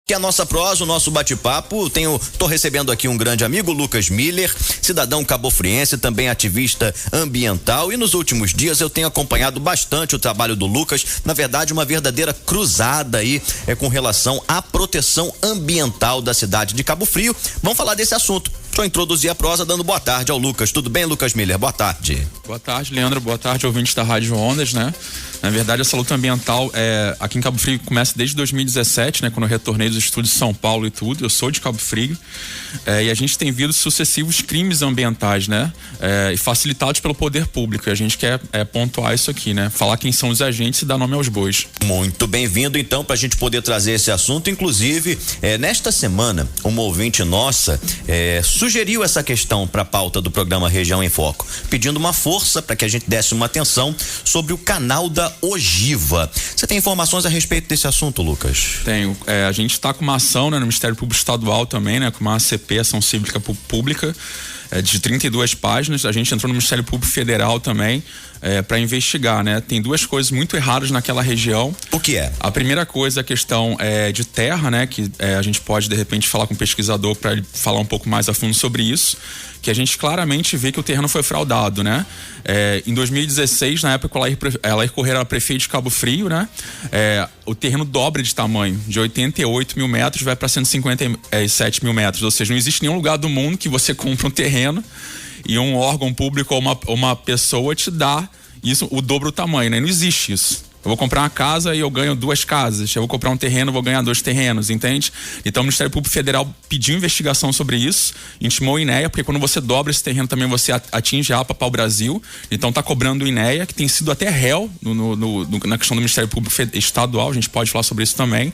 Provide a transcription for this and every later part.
Que a nossa prosa, o nosso bate-papo, tô recebendo aqui um grande amigo, Lucas Miller, cidadão cabofriense, também ativista ambiental, e nos últimos dias eu tenho acompanhado bastante o trabalho do Lucas, na verdade uma verdadeira cruzada aí com relação à proteção ambiental da cidade de Cabo Frio. Vamos falar desse assunto. Deixa eu introduzir a prosa dando boa tarde ao Lucas. Tudo bem, Lucas Miller? Boa tarde. Boa tarde, Leandro. Boa tarde, ouvintes da Rádio Ondas, né? Na verdade, essa luta ambiental aqui em Cabo Frio começa desde 2017, né? Quando eu retornei dos estudos de São Paulo e tudo. Eu sou de Cabo Frio. E a gente tem visto sucessivos crimes ambientais, né? E facilitados pelo poder público. E a gente quer pontuar isso aqui, né? Falar quem são os agentes e dar nome aos bois. Muito bem-vindo, então, pra gente poder trazer esse assunto. Inclusive, nesta semana, uma ouvinte nossa sugeriu essa questão para a pauta do programa Região em Foco, pedindo uma força para que a gente desse uma atenção sobre o canal da Ogiva. Você tem informações a respeito desse assunto, Lucas? Tenho. A gente está com uma ação, né, no Ministério Público Estadual também, né, com uma ACP, Ação Cívica Pública, de 32 páginas. A gente entrou no Ministério Público Federal também para investigar, né? Tem duas coisas muito erradas naquela região. O que é? A primeira coisa, a questão de terra, né? Que a gente pode de repente falar com o pesquisador para ele falar um pouco mais a fundo sobre isso, que a gente claramente vê que o terreno foi fraudado, né? Em 2016, na época ela ia correr a prefeito de Cabo Frio, né? O terreno dobra de tamanho, de 88 mil metros vai para 157 mil metros, ou seja, não existe nenhum lugar do mundo que você compra um terreno e um órgão público ou uma pessoa te dá isso, o dobro do tamanho, né? Não existe isso. Eu vou comprar uma casa e eu ganho 2 casas. Eu vou comprar um terreno, vou ganhar 2 terrenos, entende? Então o Ministério Público Federal pediu investigação sobre isso, intimou o INEA, porque quando você dobra esse terreno também você atinge a APA Pau Brasil. Então tá cobrando o INEA, que tem sido até réu na questão do Ministério Público Estadual, a gente pode falar sobre isso também.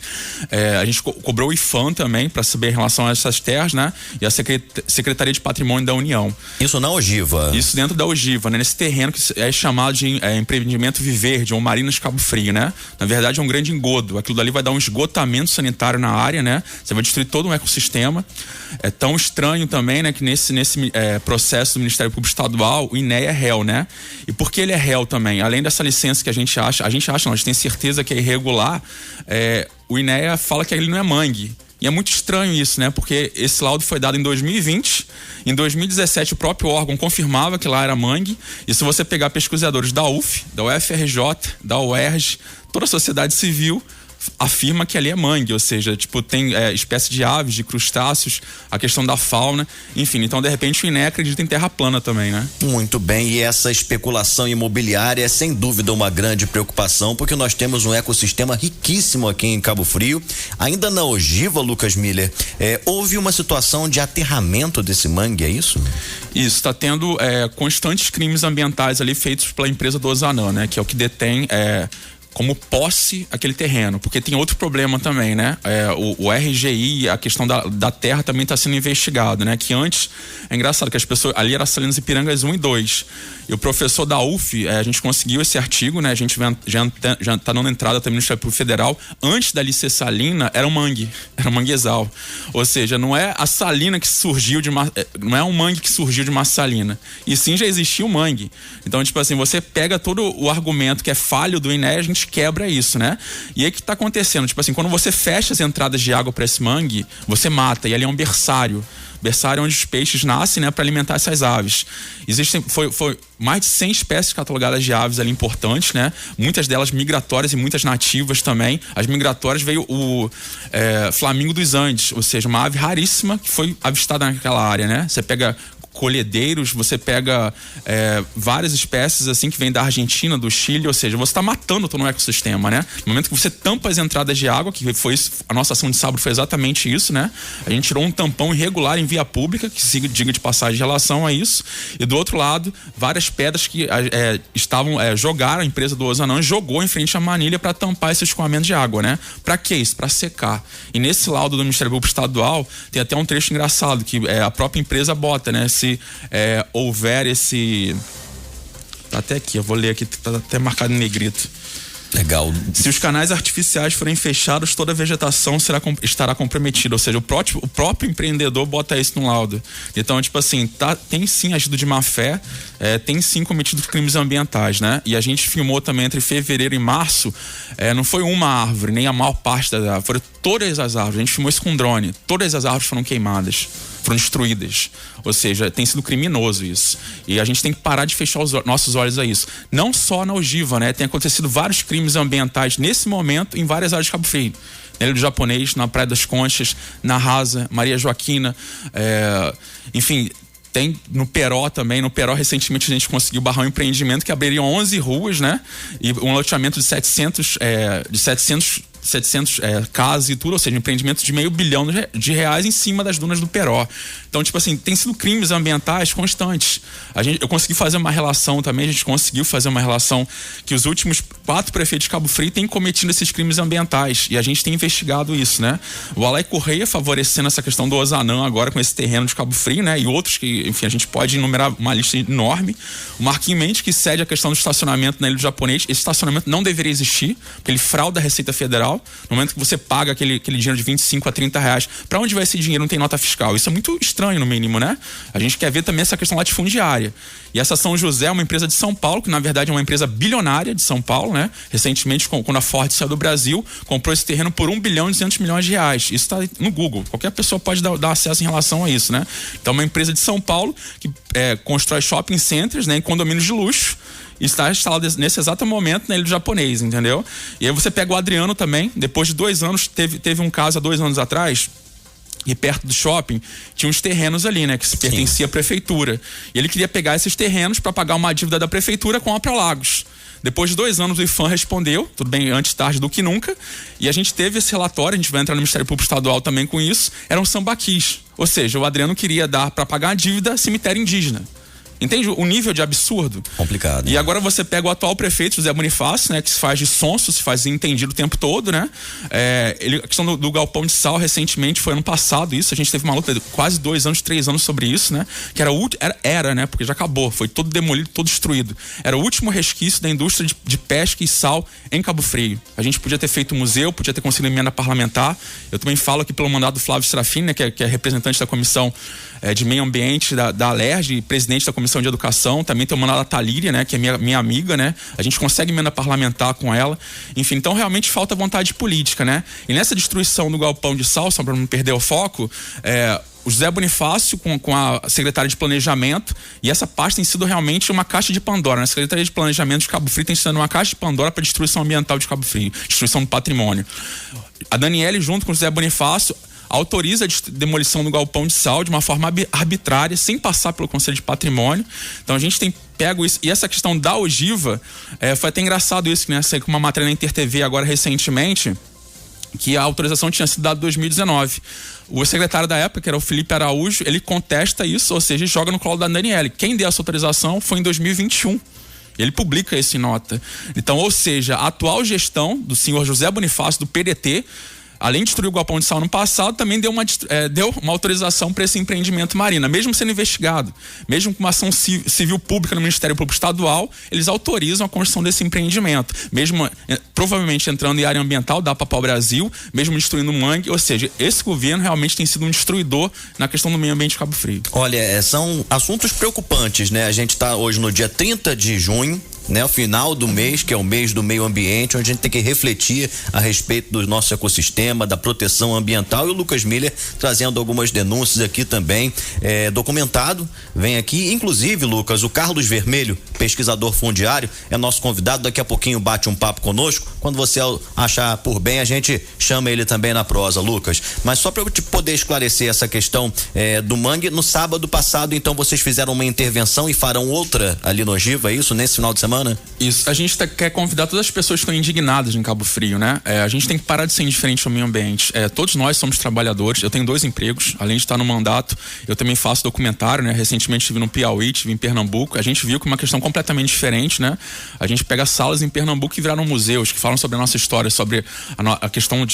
A gente cobrou o IFAM também para saber em relação a essas terras, né? E a Secretaria de Patrimônio da União. Isso na Ogiva? Isso dentro da Ogiva, né? Nesse terreno que é chamado de empreendimento Viverde, ou Marinas Cabo Frio, né? Na verdade é um grande engodo. Aquilo dali vai dar um esgotamento sanitário na área, né? Você vai destruir todo um ecossistema. É tão estranho também, né? Que nesse processo do Ministério Público Estadual, o INEA é réu, né? E por que ele é réu também? Além dessa licença que a gente tem certeza que é irregular, o INEA fala que ele não é mangue. E é muito estranho isso, né? Porque esse laudo foi dado em 2020. Em 2017, o próprio órgão confirmava que lá era mangue. E se você pegar pesquisadores da UF, da UFRJ, da UERJ, toda a sociedade civil afirma que ali é mangue, ou seja, tem espécie de aves, de crustáceos, a questão da fauna, enfim. Então, de repente, o INEA acredita em terra plana também, né? Muito bem, e essa especulação imobiliária é sem dúvida uma grande preocupação, porque nós temos um ecossistema riquíssimo aqui em Cabo Frio. Ainda na Ogiva, Lucas Miller, houve uma situação de aterramento desse mangue, é isso? Isso, está tendo constantes crimes ambientais ali feitos pela empresa do Ozanam, né? Que é o que detém como posse aquele terreno, porque tem outro problema também, né? O RGI, a questão da terra também está sendo investigado, né? Que antes, é engraçado que as pessoas, ali era Salinas Ipirangas 1 e 2, e o professor da UF, a gente conseguiu esse artigo, né? A gente já tá dando entrada também no Ministério Público Federal. Antes dali ser salina, era um manguezal, ou seja, não é a salina que surgiu não é um mangue que surgiu de uma salina, e sim já existia um mangue. Então, você pega todo o argumento que é falho do INEA, a gente quebra isso, né? E aí que tá acontecendo, quando você fecha as entradas de água para esse mangue, você mata, e ali é um berçário onde os peixes nascem, né, para alimentar essas aves. Foi mais de 100 espécies catalogadas de aves ali importantes, né? Muitas delas migratórias e muitas nativas também. As migratórias veio o flamingo dos Andes, ou seja, uma ave raríssima que foi avistada naquela área, né? Você pega colhedeiros, você pega várias espécies assim que vêm da Argentina, do Chile, ou seja, você está matando todo um ecossistema, né? No momento que você tampa as entradas de água, que foi isso, a nossa ação de sábado foi exatamente isso, né? A gente tirou um tampão irregular em via pública, que diga de passagem em relação a isso, e do outro lado, várias pedras que jogaram, a empresa do Ozanam jogou em frente à manilha para tampar esse escoamento de água, né? Para que isso? Para secar. E nesse laudo do Ministério Público Estadual, tem até um trecho engraçado, que a própria empresa bota, né? Se houver esse... Tá até aqui, eu vou ler aqui, tá até marcado em negrito. Legal. Se os canais artificiais forem fechados, toda a vegetação estará comprometida, ou seja, o próprio empreendedor bota isso no laudo. Então, tipo assim, tem sim agido de má fé, tem sim cometido crimes ambientais, né? E a gente filmou também entre fevereiro e março, não foi uma árvore, nem a maior parte das árvores, foram todas as árvores. A gente filmou isso com drone, todas as árvores foram queimadas, foram destruídas. Ou seja, tem sido criminoso isso. E a gente tem que parar de fechar os nossos olhos a isso. Não só na ogiva, né? Tem acontecido vários crimes ambientais nesse momento em várias áreas de Cabo Frio. Na Ilha do Japonês, na Praia das Conchas, na Rasa, Maria Joaquina, enfim... Tem no Peró também. No Peró, recentemente, a gente conseguiu barrar um empreendimento que abriria 11 ruas, né? E um loteamento de 700 casas e tudo, ou seja, um empreendimento de R$500 bilhão em cima das dunas do Peró. Então, tipo assim, tem sido crimes ambientais constantes. Eu consegui fazer uma relação também, a gente conseguiu fazer uma relação que os últimos 4 prefeitos de Cabo Frio têm cometido esses crimes ambientais, e a gente tem investigado isso, né? O Alay Correia favorecendo essa questão do Ozanam agora com esse terreno de Cabo Frio, né? E outros que, enfim, a gente pode enumerar uma lista enorme. O Marquinhos Mendes, que cede a questão do estacionamento na Ilha do Japonês. Esse estacionamento não deveria existir, porque ele frauda a Receita Federal. No momento que você paga aquele dinheiro de 25 a 30 reais, para onde vai esse dinheiro? Não tem nota fiscal. Isso é muito estranho, no mínimo, né? A gente quer ver também essa questão latifundiária. E essa São José é uma empresa de São Paulo, que na verdade é uma empresa bilionária de São Paulo, né? Recentemente, quando a Ford saiu do Brasil, comprou esse terreno por R$1,2 bilhão. Isso está no Google. Qualquer pessoa pode dar acesso em relação a isso, né? Então, é uma empresa de São Paulo que constrói shopping centers, né, em condomínios de luxo, e está instalado nesse exato momento na Ilha do Japonês, entendeu? E aí você pega o Adriano também, depois de 2 anos, teve um caso há 2 anos atrás, e perto do shopping tinha uns terrenos ali, né, que se pertencia à prefeitura. E ele queria pegar esses terrenos para pagar uma dívida da prefeitura com a Prolagos. Depois de 2 anos, o IPHAN respondeu, tudo bem, antes tarde do que nunca, e a gente teve esse relatório, a gente vai entrar no Ministério Público Estadual também com isso, eram sambaquis. Ou seja, o Adriano queria dar para pagar a dívida cemitério indígena. Entende o nível de absurdo? Complicado. E agora você pega o atual prefeito, José Bonifácio, né, que se faz de sonso, se faz de entendido o tempo todo, né? A questão do galpão de sal, recentemente, foi ano passado isso, a gente teve uma luta de quase 2 anos, 3 anos sobre isso, né? Que era, né? Porque já acabou, foi todo demolido, todo destruído. Era o último resquício da indústria de pesca e sal em Cabo Frio. A gente podia ter feito um museu, podia ter conseguido emenda parlamentar. Eu também falo aqui pelo mandato do Flávio Serafim, né, que é representante da Comissão de Meio Ambiente da ALERJ, presidente da Comissão de Educação. Também tem o mandato da Talíria, né, que é minha amiga, né? A gente consegue emenda parlamentar com ela. Enfim, então realmente falta vontade política, né? E nessa destruição do galpão de sal, só para não perder o foco, o José Bonifácio com a secretária de Planejamento, e essa parte tem sido realmente uma caixa de Pandora, né? A Secretaria de Planejamento de Cabo Frio tem sido uma caixa de Pandora para destruição ambiental de Cabo Frio, destruição do patrimônio. A Daniele, junto com o José Bonifácio, autoriza a demolição do galpão de sal de uma forma arbitrária, sem passar pelo Conselho de Patrimônio. Então a gente tem pego isso. E essa questão da ogiva, foi até engraçado isso, né? Saiu com uma matéria na InterTV agora recentemente, que a autorização tinha sido dada em 2019. O secretário da época, que era o Felipe Araújo, ele contesta isso, ou seja, joga no colo da Daniele. Quem deu essa autorização foi em 2021. Ele publica isso em nota. Então, ou seja, a atual gestão do senhor José Bonifácio, do PDT, além de destruir o galpão de sal no passado, também deu uma autorização para esse empreendimento marina, mesmo sendo investigado, mesmo com uma ação civil pública no Ministério Público Estadual, eles autorizam a construção desse empreendimento, mesmo provavelmente entrando em área ambiental da Pau-Brasil, mesmo destruindo o mangue. Ou seja, esse governo realmente tem sido um destruidor na questão do meio ambiente de Cabo Frio. Olha, são assuntos preocupantes, né? A gente está hoje no dia 30 de junho, né, o final do mês, que é o mês do meio ambiente, onde a gente tem que refletir a respeito do nosso ecossistema, da proteção ambiental, e o Lucas Miller trazendo algumas denúncias aqui também, documentado, vem aqui, inclusive, Lucas, o Carlos Vermelho, pesquisador fundiário, é nosso convidado, daqui a pouquinho bate um papo conosco, quando você achar por bem, a gente chama ele também na prosa, Lucas, mas só para eu te poder esclarecer essa questão do mangue, no sábado passado, então, vocês fizeram uma intervenção e farão outra ali no Ogiva, é isso, nesse final de semana? Isso, a gente quer convidar todas as pessoas que estão indignadas em Cabo Frio, né? A gente tem que parar de ser indiferente ao meio ambiente. Todos nós somos trabalhadores, eu tenho 2 empregos, além de estar no mandato, eu também faço documentário, né? Recentemente estive no Piauí, estive em Pernambuco, a gente viu que é uma questão completamente diferente, né? A gente pega salas em Pernambuco que viraram museus, que falam sobre a nossa história, sobre a questão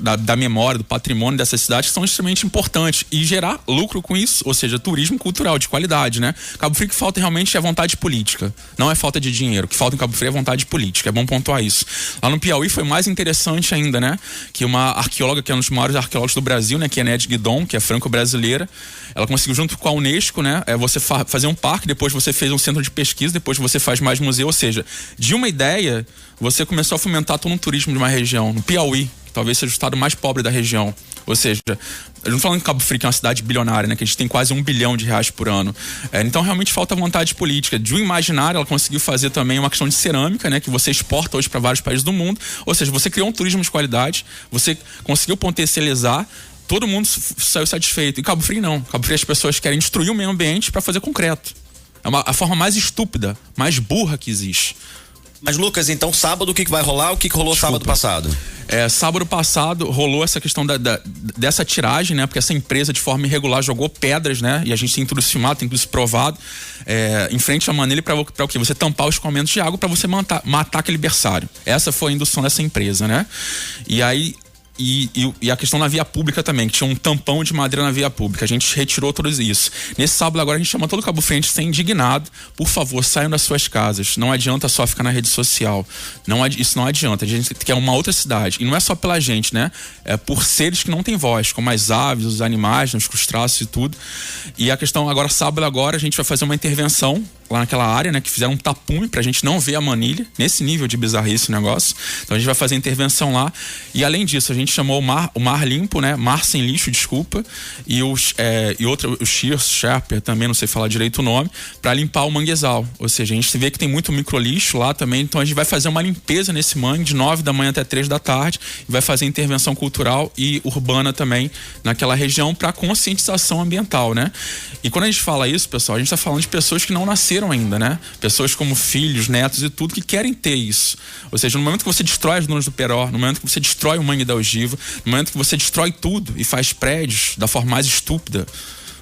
da memória, do patrimônio dessas cidades, que são extremamente importantes, e gerar lucro com isso, ou seja, turismo cultural de qualidade, né? Cabo Frio, que falta realmente é vontade política, não é falta de dinheiro. O que falta em Cabo Frio é vontade política. É bom pontuar isso. Lá no Piauí foi mais interessante ainda, né? Que uma arqueóloga, que é um dos maiores arqueólogos do Brasil, né? Que é Ned Guidon, que é franco-brasileira. Ela conseguiu, junto com a Unesco, né? Você fazer um parque, depois você fez um centro de pesquisa, depois você faz mais museu. Ou seja, de uma ideia, você começou a fomentar todo um turismo de uma região. No Piauí, que talvez seja o estado mais pobre da região. Ou seja, eu não falando que Cabo Frio, que é uma cidade bilionária, né? Que a gente tem quase R$1 bilhão por ano. Então, realmente falta vontade política. De um imaginário, ela conseguiu fazer também uma questão de cerâmica, né? Que você exporta hoje para vários países do mundo. Ou seja, você criou um turismo de qualidade, você conseguiu potencializar, todo mundo saiu satisfeito. E Cabo Frio não. Cabo Frio as pessoas querem destruir o meio ambiente para fazer concreto. É a forma mais estúpida, mais burra que existe. Mas, Lucas, então sábado o que vai rolar? O que rolou sábado passado? Sábado passado rolou essa questão dessa tiragem, né? Porque essa empresa de forma irregular jogou pedras, né? E a gente tem tudo isso filmado, tem tudo isso provado, em frente à Manilha para o quê? Você tampar os escoamentos de água para você matar aquele berçário. Essa foi a indução dessa empresa, né? E aí E a questão na via pública também, que tinha um tampão de madeira na via pública. A gente retirou tudo isso. Nesse sábado agora a gente chama todo o Cabo Friense ser indignado. Por favor, saiam das suas casas. Não adianta só ficar na rede social. Isso não adianta. A gente quer uma outra cidade. E não é só pela gente, né? É por seres que não têm voz, como as aves, os animais, os crustáceos e tudo. E a questão agora, sábado agora, a gente vai fazer uma intervenção lá naquela área, né? Que fizeram um tapume pra gente não ver a manilha. Nesse nível de bizarrice o negócio. Então a gente vai fazer intervenção lá. E além disso, a gente chamou o Mar Limpo, né? Mar Sem Lixo, desculpa. E o Sherper, também não sei falar direito o nome, pra limpar o manguezal. Ou seja, a gente vê que tem muito microlixo lá também. Então a gente vai fazer uma limpeza nesse mangue de 9 da manhã até 3 da tarde. E vai fazer intervenção cultural e urbana também naquela região pra conscientização ambiental, né? E quando a gente fala isso, pessoal, a gente tá falando de pessoas que não nasceram ainda, né? Pessoas como filhos, netos e tudo que querem ter isso. Ou seja, no momento que você destrói as dunas do Peró, no momento que você destrói o mangue da Ogiva, no momento que você destrói tudo e faz prédios da forma mais estúpida,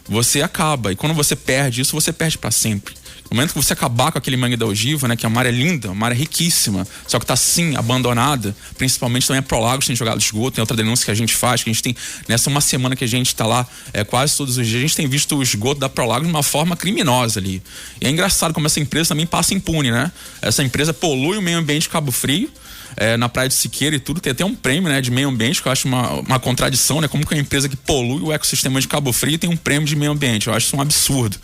você acaba. E quando você perde isso, você perde pra sempre. No momento que você acabar com aquele mangue da Ogiva, né, que é uma área linda, uma área riquíssima, só que tá assim, abandonada, principalmente também a Prolagos tem jogado esgoto, tem outra denúncia que a gente faz, que a gente tem, nessa uma semana que a gente tá lá, quase todos os dias, a gente tem visto o esgoto da Prolagos de uma forma criminosa ali. E é engraçado como essa empresa também passa impune, né? Essa empresa polui o meio ambiente de Cabo Frio, na Praia de Siqueira e tudo, tem até um prêmio, né, de meio ambiente, que eu acho uma contradição, né, como que uma empresa que polui o ecossistema de Cabo Frio tem um prêmio de meio ambiente, eu acho isso um absurdo.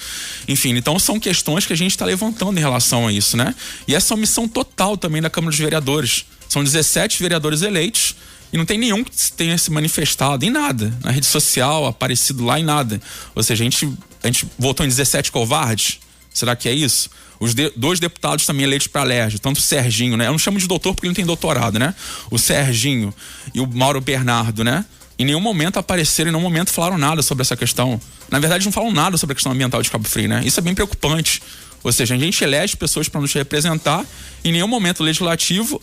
Enfim, então são questões que a gente está levantando em relação a isso, né, e essa é uma missão total também da Câmara dos Vereadores, são 17 vereadores eleitos e não tem nenhum que tenha se manifestado em nada, na rede social, aparecido lá em nada, ou seja, a gente votou em 17 covardes, será que é isso? Os dois deputados também eleitos para a LERJ, tanto o Serginho, né? Eu não chamo de doutor porque ele não tem doutorado, né? O Serginho e o Mauro Bernardo, né? Em nenhum momento apareceram, em nenhum momento falaram nada sobre essa questão. Na verdade, não falam nada sobre a questão ambiental de Cabo Frio, né? Isso é bem preocupante. Ou seja, a gente elege pessoas para nos representar, em nenhum momento o legislativo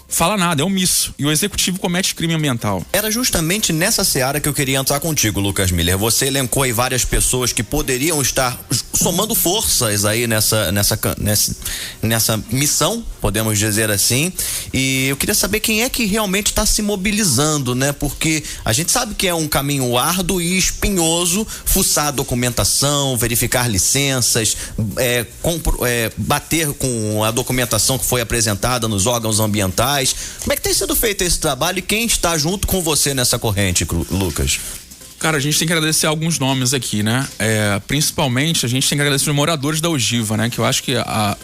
fala nada, é omisso. E o executivo comete crime ambiental. Era justamente nessa seara que eu queria entrar contigo, Lucas Miller. Você elencou aí várias pessoas que poderiam estar somando forças aí nessa missão, podemos dizer assim. E eu queria saber quem é que realmente está se mobilizando, né? Porque a gente sabe que é um caminho árduo e espinhoso, fuçar a documentação, verificar licenças, bater com a documentação que foi apresentada nos órgãos ambientais. Como é que tem sido feito esse trabalho e quem está junto com você nessa corrente, Lucas? Cara, a gente tem que agradecer alguns nomes aqui, né? Principalmente, a gente tem que agradecer os moradores da Ogiva, né? Que eu acho que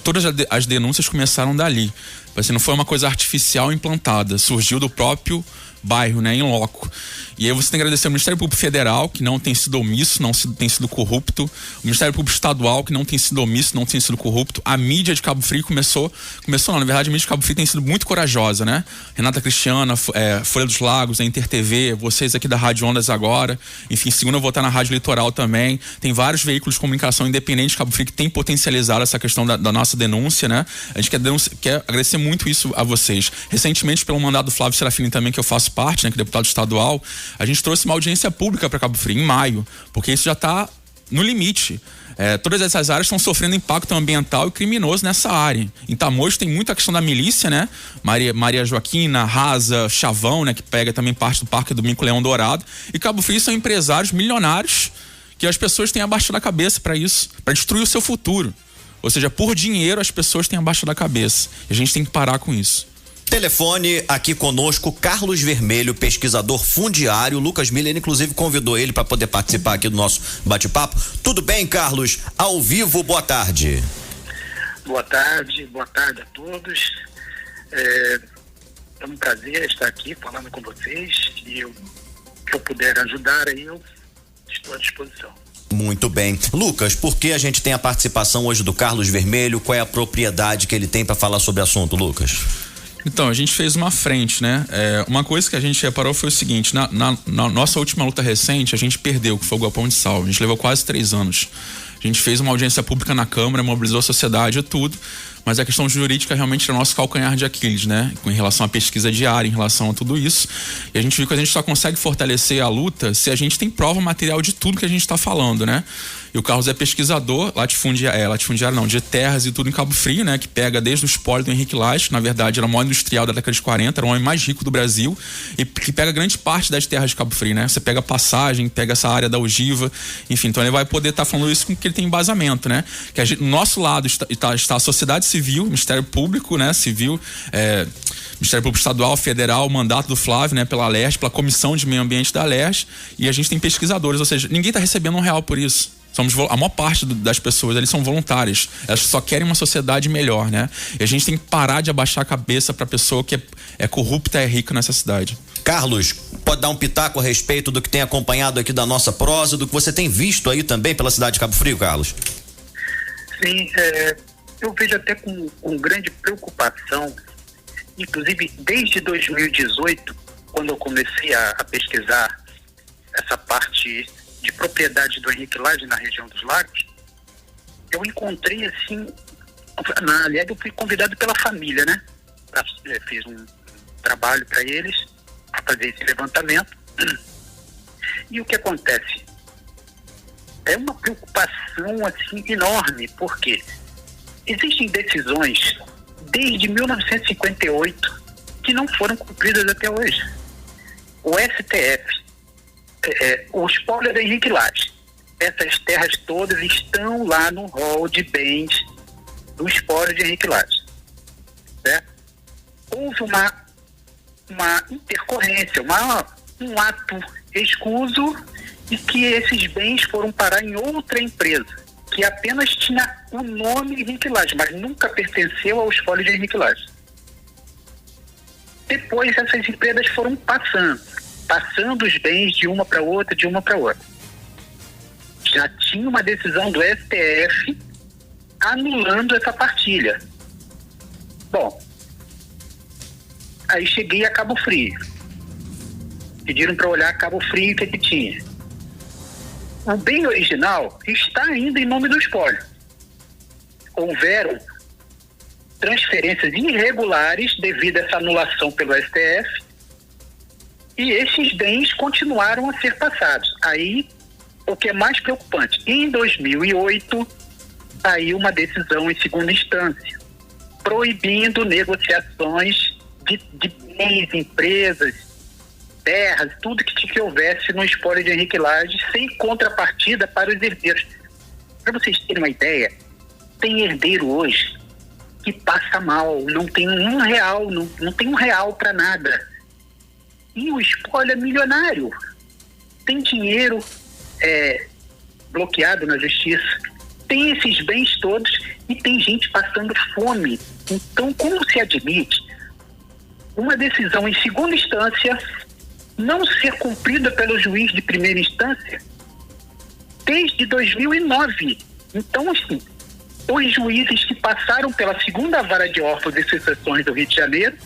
todas as denúncias começaram dali. Assim, não foi uma coisa artificial implantada, surgiu do próprio bairro, né? Em loco. E aí você tem que agradecer ao Ministério Público Federal, que não tem sido omisso, não tem sido corrupto. O Ministério Público Estadual, que não tem sido omisso, não tem sido corrupto. A mídia de Cabo Frio começou não, na verdade a mídia de Cabo Frio tem sido muito corajosa, né? Renata Cristiana, Folha dos Lagos, a Inter TV, vocês aqui da Rádio Ondas agora. Enfim, segunda eu vou estar na Rádio Litoral também. Tem vários veículos de comunicação independentes de Cabo Frio que tem potencializado essa questão da nossa denúncia, né? A gente quer agradecer muito isso a vocês. Recentemente, pelo mandato do Flávio Serafini também, que eu faço parte, né? Que é deputado estadual, a gente trouxe uma audiência pública para Cabo Frio em maio, porque isso já está no limite. Todas essas áreas estão sofrendo impacto ambiental e criminoso nessa área. Em Tamoios tem muita questão da milícia, né? Maria Joaquina, Rasa, Chavão, né? Que pega também parte do Parque do Mico Leão Dourado. E Cabo Frio são empresários milionários que as pessoas têm abaixado a cabeça para isso, para destruir o seu futuro. Ou seja, por dinheiro as pessoas têm abaixado a cabeça. E a gente tem que parar com isso. Telefone aqui conosco, Carlos Vermelho, pesquisador fundiário. Lucas Miller, inclusive, convidou ele para poder participar aqui do nosso bate-papo. Tudo bem, Carlos? Ao vivo, boa tarde. Boa tarde a todos. É um prazer estar aqui falando com vocês e o que eu puder ajudar aí, eu estou à disposição. Muito bem. Lucas, por que a gente tem a participação hoje do Carlos Vermelho? Qual é a propriedade que ele tem para falar sobre o assunto, Lucas? Então, a gente fez uma frente, né? Uma coisa que a gente reparou foi o seguinte, na nossa última luta recente, a gente perdeu, que foi o Galpão de Sal. A gente levou quase 3 anos. A gente fez uma audiência pública na Câmara, mobilizou a sociedade e tudo, mas a questão jurídica realmente é o nosso calcanhar de Aquiles, né? Com relação à pesquisa diária, em relação a tudo isso. E a gente viu que a gente só consegue fortalecer a luta se a gente tem prova material de tudo que a gente está falando, né? E o Carlos é pesquisador, latifundiário não, de terras e tudo em Cabo Frio, né? Que pega desde o espólio do Henrique Lage, que na verdade era o maior industrial da década de 40, era o homem mais rico do Brasil, e que pega grande parte das terras de Cabo Frio, né? Você pega a passagem, pega essa área da ogiva, enfim, então ele vai poder estar falando isso porque ele tem embasamento, né? Que a gente, do nosso lado está a sociedade civil, Ministério Público, né? Civil, Ministério Público Estadual, Federal, o mandato do Flávio, né? Pela Alerj, pela Comissão de Meio Ambiente da Alerj, e a gente tem pesquisadores, ou seja, ninguém está recebendo R$1 por isso. A maior parte das pessoas ali são voluntárias. Elas só querem uma sociedade melhor, né? E a gente tem que parar de abaixar a cabeça pra pessoa que é corrupta e é rica nessa cidade. Carlos, pode dar um pitaco a respeito do que tem acompanhado aqui da nossa prosa, do que você tem visto aí também pela cidade de Cabo Frio, Carlos? Sim, eu vejo até com grande preocupação, inclusive desde 2018, quando eu comecei a pesquisar essa parte de propriedade do Henrique Lage na região dos Lagos, eu encontrei assim, aliás eu fui convidado pela família, né? Fiz um trabalho para eles, para fazer esse levantamento. E o que acontece? É uma preocupação assim enorme, porque existem decisões desde 1958 que não foram cumpridas até hoje. O STF, o espólio do Henrique Lage, essas terras todas estão lá no rol de bens do espólio de Henrique Lage, certo? Houve uma intercorrência, um ato escuso, e que esses bens foram parar em outra empresa, que apenas tinha o nome Henrique Lage, mas nunca pertenceu ao espólio de Henrique Lage. Depois essas empresas foram passando os bens de uma para outra, Já tinha uma decisão do STF anulando essa partilha. Bom, aí cheguei a Cabo Frio. Pediram para olhar Cabo Frio, o que tinha. O bem original está ainda em nome do espólio. Houveram transferências irregulares devido a essa anulação pelo STF, e esses bens continuaram a ser passados. Aí, o que é mais preocupante, em 2008, saiu uma decisão em segunda instância, proibindo negociações de bens, empresas, terras, tudo que houvesse no espólio de Henrique Lage, sem contrapartida para os herdeiros. Para vocês terem uma ideia, tem herdeiro hoje que passa mal, não tem R$1, não tem R$1 para nada. E o espólio é milionário. Tem dinheiro bloqueado na justiça. Tem esses bens todos e tem gente passando fome. Então, como se admite uma decisão em segunda instância não ser cumprida pelo juiz de primeira instância desde 2009? Então, assim, os juízes que passaram pela segunda vara de órfãos e sucessões do Rio de Janeiro,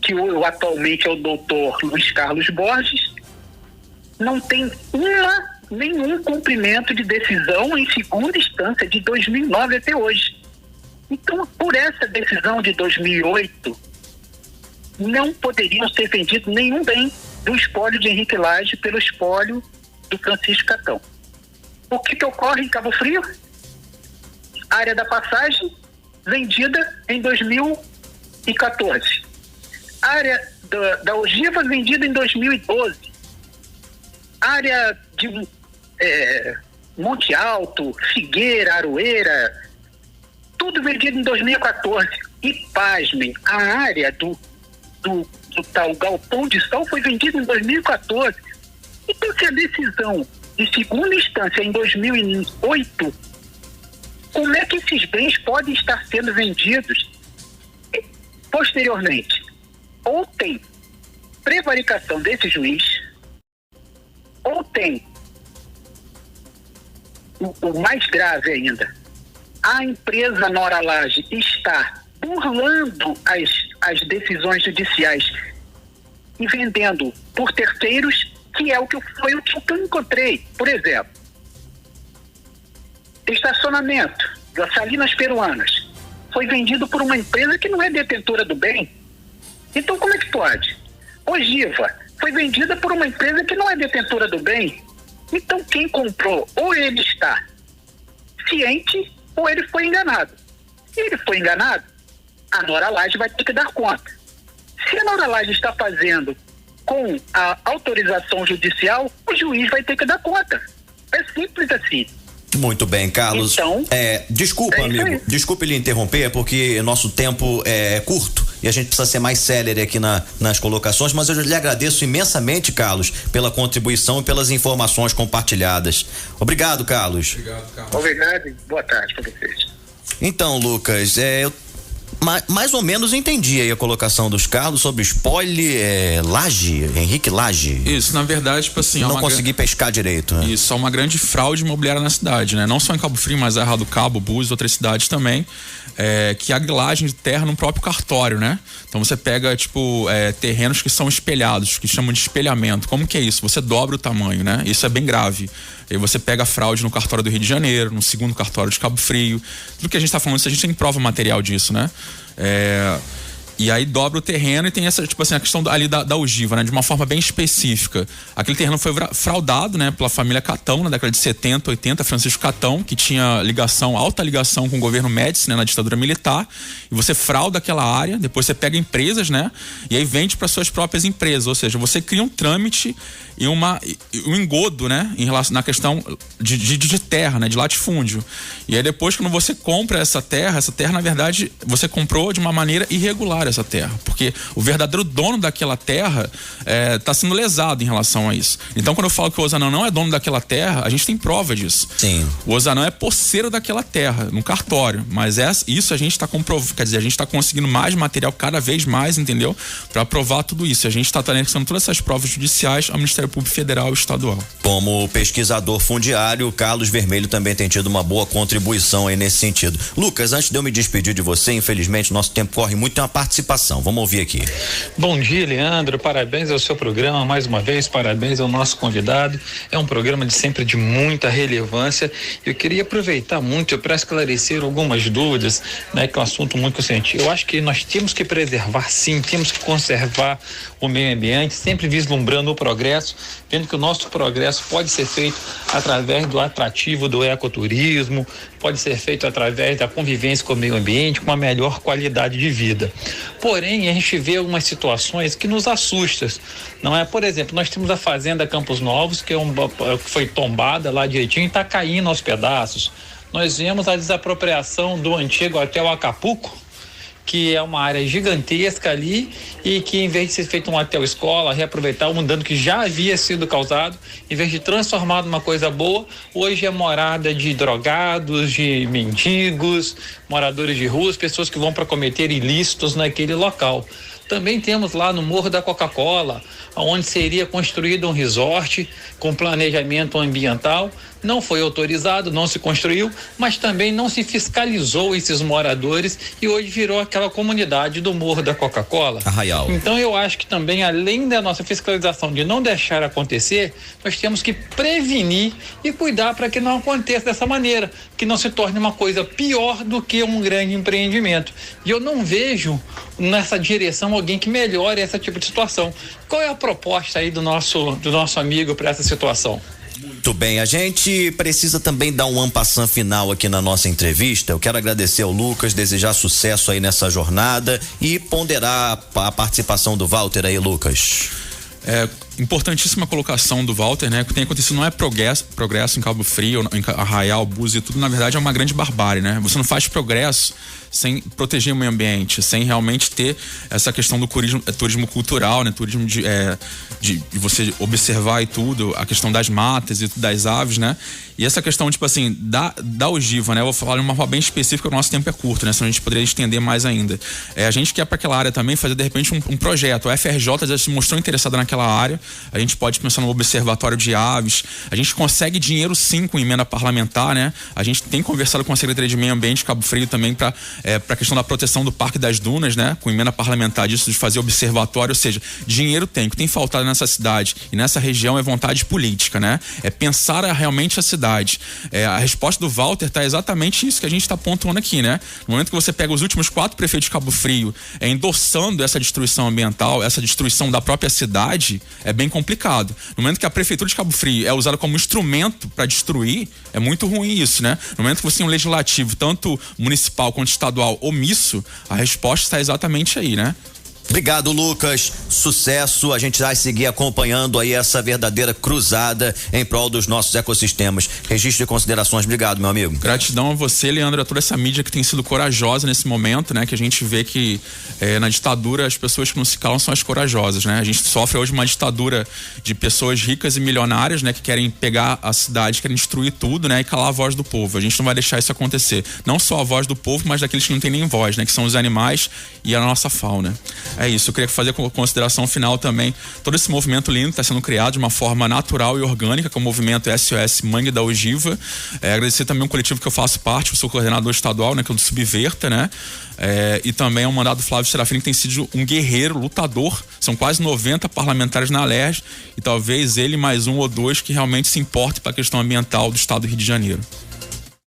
que atualmente é o doutor Luiz Carlos Borges, não tem nenhum cumprimento de decisão em segunda instância de 2009 até hoje. Então, por essa decisão de 2008, não poderiam ser vendidos nenhum bem do espólio de Henrique Lage pelo espólio do Francisco Catão. O que ocorre em Cabo Frio? Área da passagem vendida em 2014. Área da ogiva vendida em 2012. Área Monte Alto, Figueira, Aroeira, tudo vendido em 2014. E pasmem, a área do tal galpão de sal foi vendida em 2014. Então, se a decisão de segunda instância em 2008, como é que esses bens podem estar sendo vendidos posteriormente? Ou tem prevaricação desse juiz, ou tem o mais grave ainda, a empresa Nora Lage está burlando as decisões judiciais e vendendo por terceiros, que é o que foi o que eu encontrei. Por exemplo, estacionamento das Salinas Peruanas foi vendido por uma empresa que não é detentora do bem. Então, como é que pode? Ogiva foi vendida por uma empresa que não é detentora do bem. Então, quem comprou, ou ele está ciente, ou ele foi enganado. Se ele foi enganado, a Nora Lage vai ter que dar conta. Se a Nora Lage está fazendo com a autorização judicial, o juiz vai ter que dar conta. É simples assim. Muito bem, Carlos. Então, desculpa, amigo. Desculpe lhe interromper, porque nosso tempo é curto e a gente precisa ser mais célere aqui nas colocações, mas eu lhe agradeço imensamente, Carlos, pela contribuição e pelas informações compartilhadas. Obrigado, Carlos. Obrigado, Carlos. Obrigado e boa tarde para vocês. Então, Lucas, eu mais ou menos entendi aí a colocação dos Carlos sobre spoiler, Lage, Henrique Lage. Isso, na verdade, tipo assim... Não consegui pescar direito, né? Isso, é uma grande fraude imobiliária na cidade, né? Não só em Cabo Frio, mas Erra do Cabo, Búzios, outras cidades também, que há grilagem de terra no próprio cartório, né? Então você pega, terrenos que são espelhados, que chamam de espelhamento. Como que é isso? Você dobra o tamanho, né? Isso é bem grave. Aí você pega a fraude no cartório do Rio de Janeiro, no segundo cartório de Cabo Frio. Tudo que a gente tá falando, a gente tem prova material disso, né? E aí dobra o terreno e tem essa, a questão ali da ogiva, né? De uma forma bem específica. Aquele terreno foi fraudado, né? Pela família Catão, na década de 70, 80, Francisco Catão, que tinha alta ligação com o governo Médici, né? Na ditadura militar. E você frauda aquela área, depois você pega empresas, né? E aí vende para suas próprias empresas. Ou seja, você cria um trâmite e um engodo, né? Em relação na questão de terra, né? De latifúndio. E aí depois, quando você compra essa terra, na verdade, você comprou de uma maneira irregular essa terra, porque o verdadeiro dono daquela terra está sendo lesado em relação a isso. Então, quando eu falo que o Ozanam não é dono daquela terra, a gente tem prova disso. Sim. O Ozanam é posseiro daquela terra, no cartório, mas isso a gente está comprovando, quer dizer, a gente está conseguindo mais material cada vez mais, entendeu? Para provar tudo isso. A gente está anexando todas essas provas judiciais ao Ministério Público Federal e Estadual. Como pesquisador fundiário, o Carlos Vermelho também tem tido uma boa contribuição aí nesse sentido. Lucas, antes de eu me despedir de você, infelizmente nosso tempo corre muito, tem uma participação. Vamos ouvir aqui. Bom dia, Leandro. Parabéns ao seu programa, mais uma vez, parabéns ao nosso convidado. É um programa sempre de muita relevância. Eu queria aproveitar muito para esclarecer algumas dúvidas, né? Que é um assunto muito consciente. Eu acho que nós temos que preservar, sim, temos que conservar o meio ambiente, sempre vislumbrando o progresso, vendo que o nosso progresso pode ser feito através do atrativo do ecoturismo, pode ser feito através da convivência com o meio ambiente, com uma melhor qualidade de vida. Porém, a gente vê algumas situações que nos assustam, não é? Por exemplo, nós temos a Fazenda Campos Novos, que foi tombada lá direitinho e está caindo aos pedaços. Nós vemos a desapropriação do antigo Hotel Acapulco, que é uma área gigantesca ali e que, em vez de ser feito um hotel-escola, reaproveitar um dano que já havia sido causado, em vez de transformar numa coisa boa, hoje é morada de drogados, de mendigos, moradores de ruas, pessoas que vão para cometer ilícitos naquele local. Também temos lá no Morro da Coca-Cola, onde seria construído um resort com planejamento ambiental. Não foi autorizado, não se construiu, mas também não se fiscalizou esses moradores e hoje virou aquela comunidade do Morro da Coca-Cola. Arraial. Então eu acho que também, além da nossa fiscalização de não deixar acontecer, nós temos que prevenir e cuidar para que não aconteça dessa maneira, que não se torne uma coisa pior do que um grande empreendimento. E eu não vejo nessa direção alguém que melhore esse tipo de situação. Qual é a proposta aí do nosso amigo para essa situação? Muito bem, a gente precisa também dar um ampassant final aqui na nossa entrevista. Eu quero agradecer ao Lucas, desejar sucesso aí nessa jornada e ponderar a participação do Walter aí, Lucas. Importantíssima colocação do Walter, né? O que tem acontecido não é progresso em Cabo Frio, em Arraial, Búzios e tudo, na verdade é uma grande barbárie, né? Você não faz progresso sem proteger o meio ambiente, sem realmente ter essa questão do turismo cultural, né? Turismo de você observar e tudo, a questão das matas e das aves, né? E essa questão, tipo assim, da ogiva, né? Eu vou falar de uma forma bem específica, o nosso tempo é curto, né? Senão a gente poderia estender mais ainda. A gente quer para aquela área também fazer, de repente, um projeto. A FRJ já se mostrou interessada naquela área. A gente pode pensar no observatório de aves. A gente consegue dinheiro, sim, com emenda parlamentar, né? A gente tem conversado com a Secretaria de Meio Ambiente de Cabo Frio também para a questão da proteção do Parque das Dunas, né? Com emenda parlamentar disso, de fazer observatório. Ou seja, dinheiro tem. O que tem faltado nessa cidade e nessa região é vontade política, né? É pensar realmente a cidade. A resposta do Walter tá exatamente isso que a gente está pontuando aqui, né? No momento que você pega os últimos 4 prefeitos de Cabo Frio endossando essa destruição ambiental, essa destruição da própria cidade, é bem complicado. No momento que a prefeitura de Cabo Frio é usada como instrumento para destruir, é muito ruim isso, né? No momento que você tem um legislativo, tanto municipal quanto estadual, omisso, a resposta está exatamente aí, né? Obrigado, Lucas. Sucesso. A gente vai seguir acompanhando aí essa verdadeira cruzada em prol dos nossos ecossistemas. Registro de considerações. Obrigado, meu amigo. Gratidão a você, Leandro, a toda essa mídia que tem sido corajosa nesse momento, né? Que a gente vê que na ditadura as pessoas que não se calam são as corajosas, né? A gente sofre hoje uma ditadura de pessoas ricas e milionárias, né? Que querem pegar a cidade, querem destruir tudo, né? E calar a voz do povo. A gente não vai deixar isso acontecer. Não só a voz do povo, mas daqueles que não têm nem voz, né? Que são os animais e a nossa fauna. É isso, eu queria fazer com consideração final também, todo esse movimento lindo está sendo criado de uma forma natural e orgânica, que é o movimento SOS Mangue da Ogiva. Agradecer também um coletivo que eu faço parte, eu sou coordenador estadual, né, que é o do Subverta, né? E também ao mandado Flávio Serafim, que tem sido um guerreiro, lutador. São quase 90 parlamentares na Alerj e talvez ele mais um ou dois que realmente se importe para a questão ambiental do estado do Rio de Janeiro.